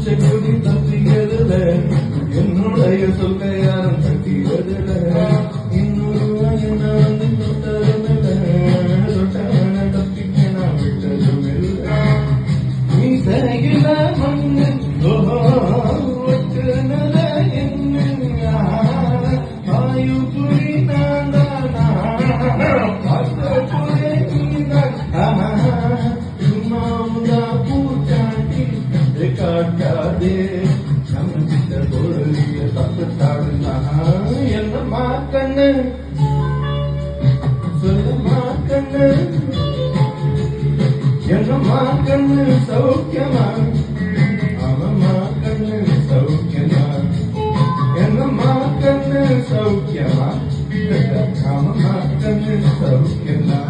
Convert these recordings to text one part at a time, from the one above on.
குடி தப்பியதுல என்னுடைய சொல்ல யாரும் தட்டியதுல இன்னொரு என்ன வந்து தொட்டவன தப்பிக்க நான் விட்டதும் இல்லை நீ சரியில மண்ணு ஒட்டுனத என்ன ஆயு புரி நான் பார்த்த புரே நீதான் சும்மாவுதா பூச்சாண்டி காட்டாதே நம்பிட்ட பொருளிய தப்பு தாடுனா என்னம்மா கண்ணு சொல்லுமா கண்ணு என்னம்மா கண்ணு சௌக்கியமா அவம்மா கண்ணு சௌக்கியமா என்னம்மா கண்ணு சௌக்கியமா அவம்மா கண்ணு சௌக்கியமா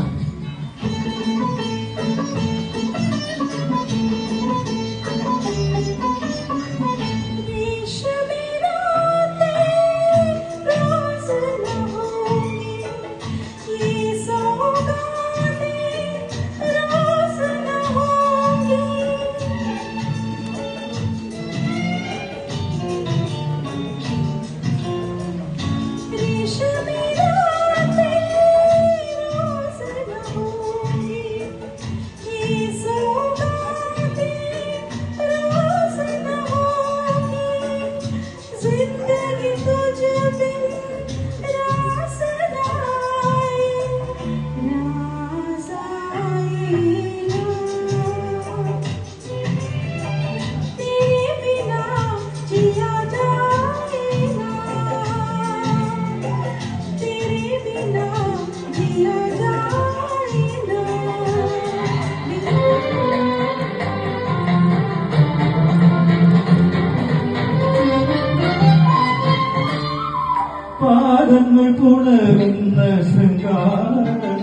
பாதங்கள் புணர்ந்த சிங்காரநோபுரமும்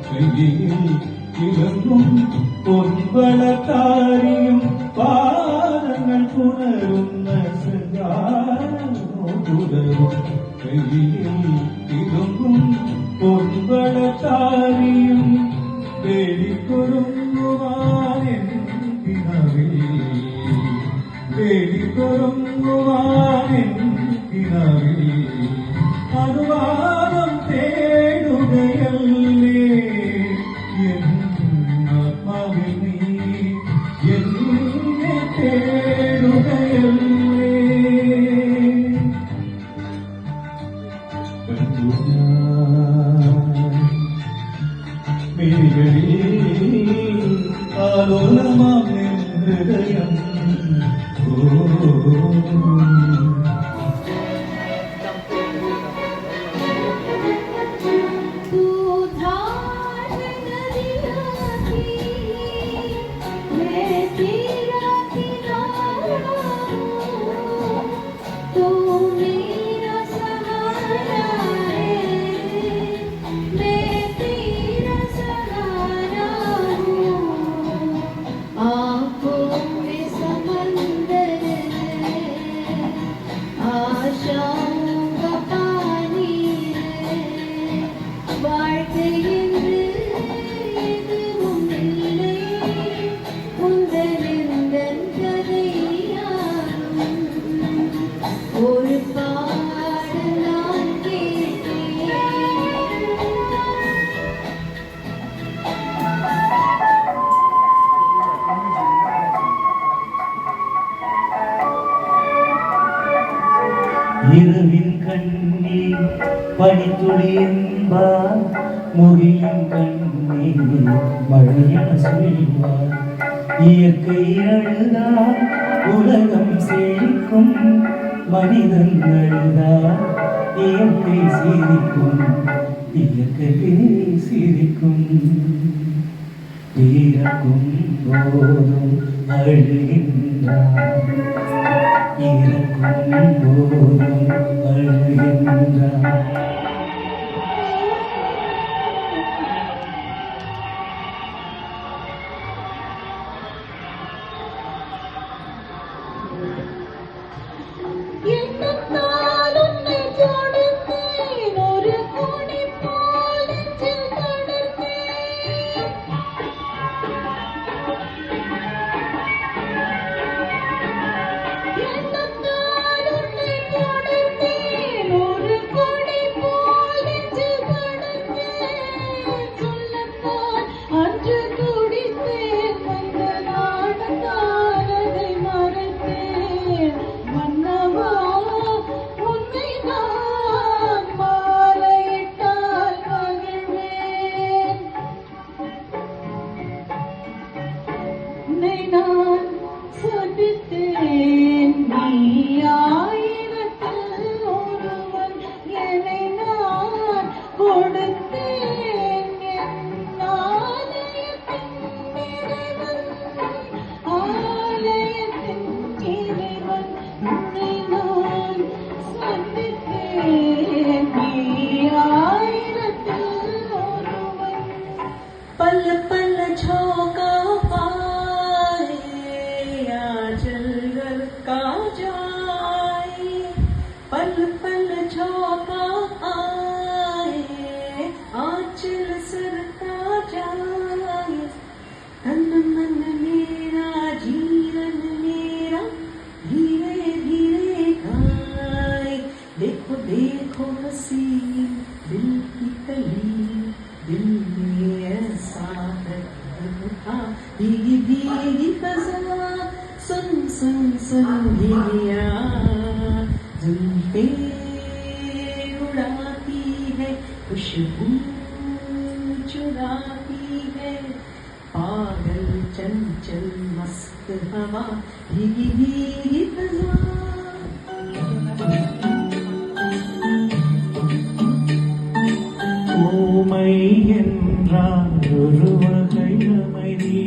கையில் இறங்கும் பொன்பளத்தாரியும் பாதங்கள் புணர்ந்த சிங்காரநோபுரமும் கையில் இறங்கும் பொன்பளத்தாரியும் வெளிக்கொருங்குவானின் வெளிக்கொருங்குவானின் அனுவாதம் தேடுகையல்லே என் ஆத்மாவில் நீ என்னை தேடுகையல்லே மிழிகளில் ஆலோலமாம் என் ஹிருதயம் இரவின் கண்ணீர் பனித்துளி என்பார் முகிலின் கண்ணீர் மழையென சொல்வார் இயற்கை அழுதார் உலகம் செழிக்கும் மனிதன் அழுதார் இயற்கை சிரிக்கும் இயற்கை சிரிக்கும் பிறக்கும் போதும் அழுகின்றார் இறக்கும் போதும் அழுகின்றார் நான் சந்தித்தேன் நீயாயிரத்தில் ஒருவன் என்னை நான் கொடுத்தேன் என் ஆலயத்தின் இறைவன் ஆலயத்தின் இறைவன் உன்னை நான் சந்தித்தேன் நீயாயிரத்தில் ஒருவன் पल पल झोंका पाए आंचल घर का जाए पल पल झोंका आए आंचल सर का जाए तन मन मेरा जीवन मेरा धीरे धीरे गाए देखो देखो हसी दिल की कली दिल में ऐसा दर्द था भीगी भीगी फज़ा सुन सुन सुन भीगिया जुल्फे उड़ाती है खुशबू चुराती है पागल चंचल मस्त हवा भीगी भीगी फज़ा ஊமை என்றால் ஒரு வகை அமைதி,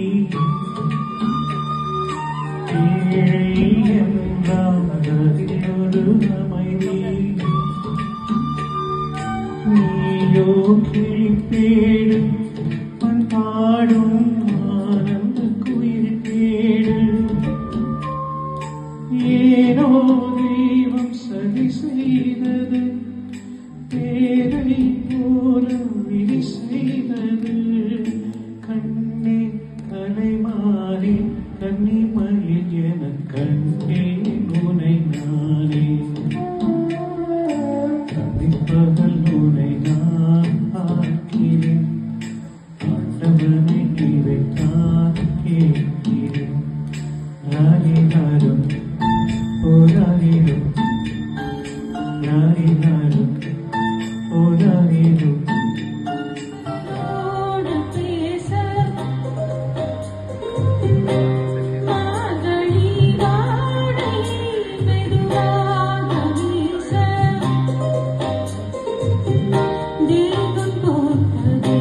ஏழை என்றால் அதில் ஒரு அமைதி. நீயோ கிளிப்பேடு மண் பாடும் ஆனந்த குயில் பேடு, ஏனோ தெய்வம் சதி செய்தது பேரை போல விழி செய்தது. கண்ணே கலைமாறி கன்னிமயில் என கண்ணே உனை நானே தனிப்பகல் உனை நான் பார்க்கிறேன். ஆண்டவனை இதைத்தான் கேட்கிறேன். ராணினாரும் போராடிடும் ராணினாரும் போராடிடும் ஓடு பேச மார்கழி வாடை மெதுவாக வீச தீபம் போட்டதே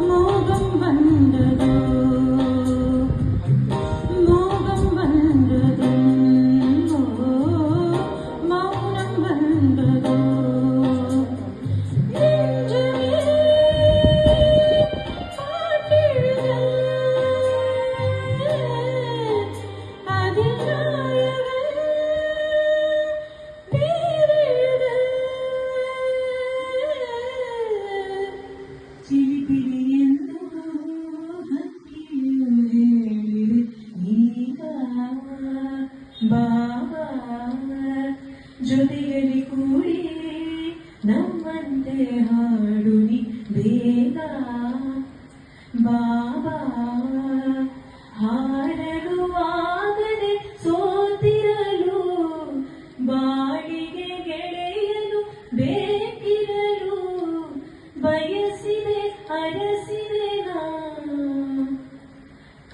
மோகம் வந்ததோ மோகம் வந்ததும் மௌனம் வந்ததோ நெஞ்சமே பாட்டெழுத அதில் நாயகன் பேரெழுத சிலிபிலி என்னோ ಭಕ್ತಿಯು ಹೇಳಿದೆ ಈಗ ಬಾಬಾ ಜೊತೆಯಲ್ಲಿ ಕೂಡಿ ನಮ್ಮಂತೆ ಹಾಡುನಿ ಬೇಗ ಬಾಬಾ ಹಾಡಲು ಆಗದೆ ಸೋತಿರಲು ಬಾಳಿಗೆ ಗೆಳೆಯಲು ಬೇಕಿರಲು ಬಯಸಿದೆ ಅರಸಿದೆ ನಾ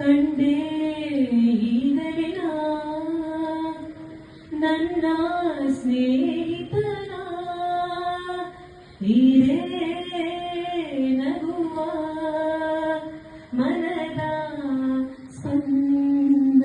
ಕಂಡೇ ಈಗಲೇ ನಾ ನನ್ನ ಸ್ನೇಹಿತನ ಇದೇ ನಗುವ ಮನದ ಸ್ಪಂದ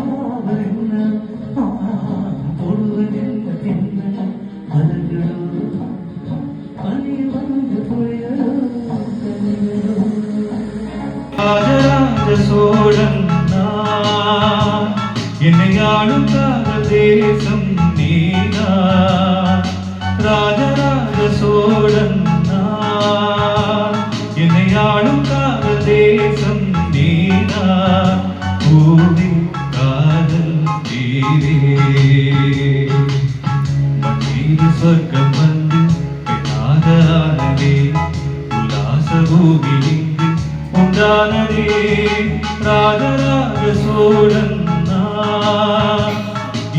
ஆவென்ன பொழுவென்ன தென்ன மலர்களோ பனி வந்து பொழியலோ கனிகளோ ராஜராஜ சோழன் நான் என்னை ஆளும் காதல் தேசம் நீதான் ராஜராஜ சோழன் நான் என்னை ஆளும் காதல் தேசம் நீதான் பூமி காதல் தீரே மண்ணீர் சொர்க்கம் வந்து பெண்ணாதானே உல்லாச பூமி இங்கு உண்டானதே ராஜராஜ சோழன் நான்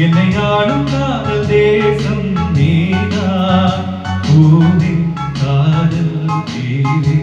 என்னை ஆளும் காதல் தேசம் நீதான் பூமி காதல் தீரே